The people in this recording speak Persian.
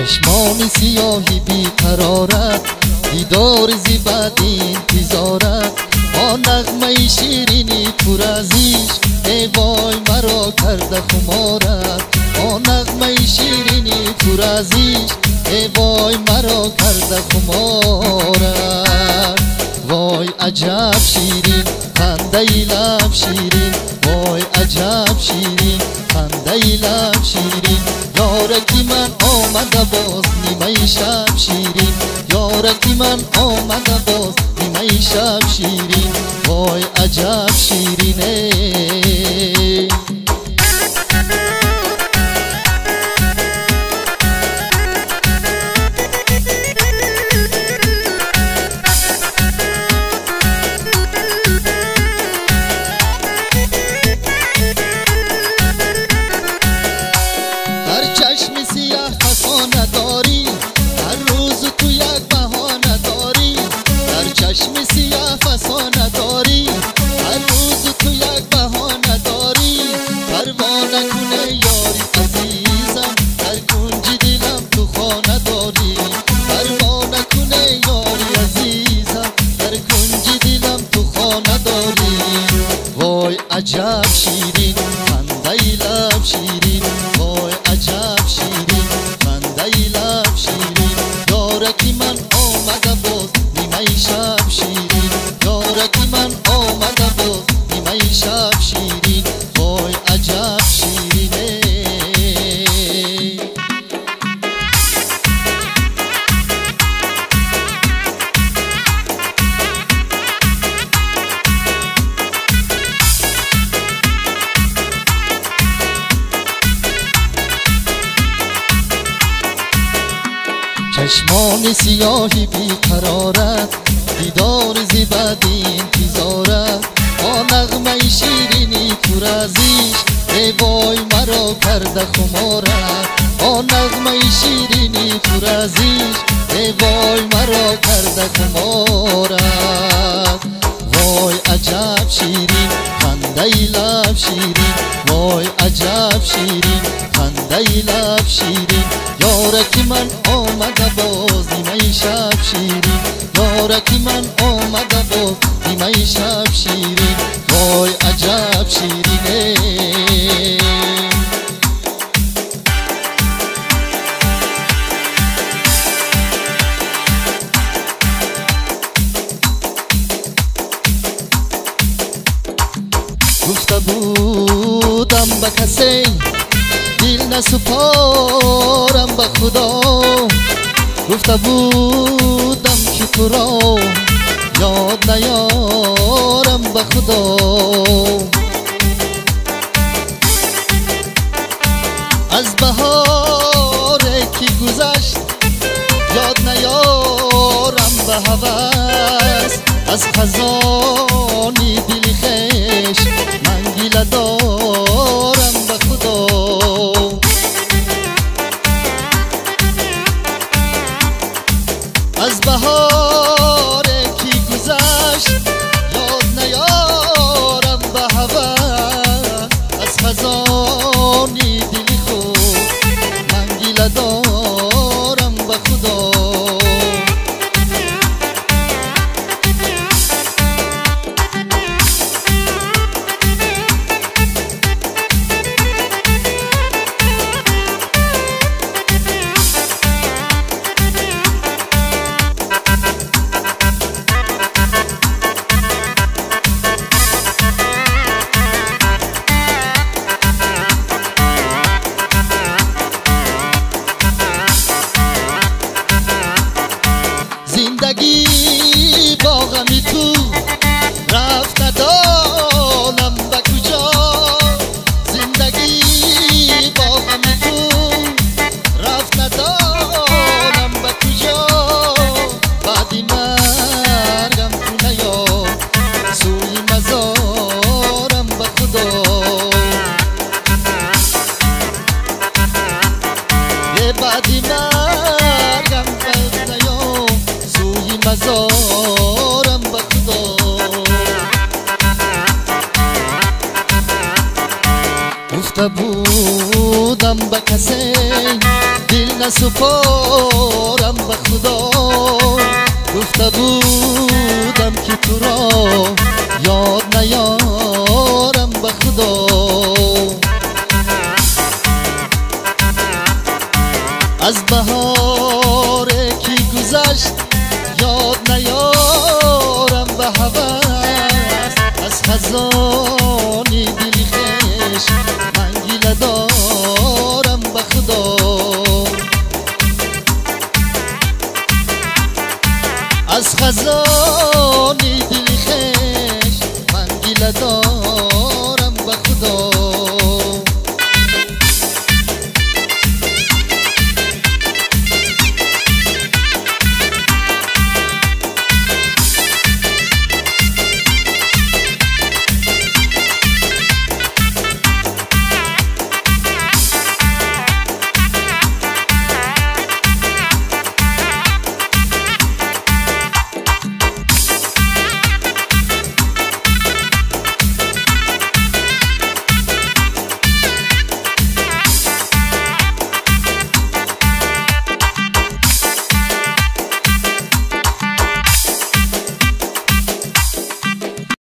چشمان سیاهی بیقرارت، دیدار زیبد انتظارت، آن نغمه شیرینی پر از عشق، ای وای مرا کرده خمارت. آن نغمه شیرینی پر از عشق، ای وای مرا کرده خمارت. وای عجب شیرین خنده لب شیرین، وای عجب شیرین خنده لب شیرین. یارکی من آمده باز نیمه شب شیرین، یارکی من آمده باز نیمه شب شیرین. وای عجب شیرینه. چشم سیاه فسانه داری، هر روز تو یک بهانه داری. در چشم سیاه فسانه داری، هر روز تو یک بهانه داری. پروا نکنه یاری عزیزم، در کنج دلم تو خانه داری. پروا نکنه یاری عزیزم، در کنج دلم تو خانه داری. وای عجب شیرین خنده لب شیرین، وای عجب شیرین خنده لب شیرین. یارکی من آمده باز نیمه شب شیرین، یارکی من آمده باز نیمه شب شیرین. وای عجب شیرینه. چشمان سیاهی بیقرارت، دیدار زیبد انتظارت، آن نغمه شیرینی پر از عشق، ای وای مرا کرده خمارت. آن نغمه شیرینی پر از عشق، ای وای مرا کرده خمارت. وای عجب شیرین خنده لب شیرین، وای عجب شیرین خنده لب شیرین. یارکی من آمده باز نیمه شب شیرین، یارکی من آمده باز نیمه شب شیرین. وای عجب شیرینه. گفته بودم به کسی دل نسپارم به خدا، گفته بودم که تو را یاد نیارم به خدا. از بهاری که گذشت یاد نیارم به هوس، از خزانی دل خویش من گله دارم به خدا. از بهاری که گذشت یاد نیارم به هوس، از خزانی دل خود من گله دارم به خدا. زندگی با غمی تو رفت ندانم به کجا، زندگی با غمی تو رفت ندانم به کجا. بعد مرگم تو نیا سوی مزارم به خدا. یه بعد مرگم تو نیا سوی مزارم به خدا. گفته بود نسپردم به کسی دل نسپارم به خدا گفته بودم که تو را یاد نیارم به خدا از بهاری که گذشت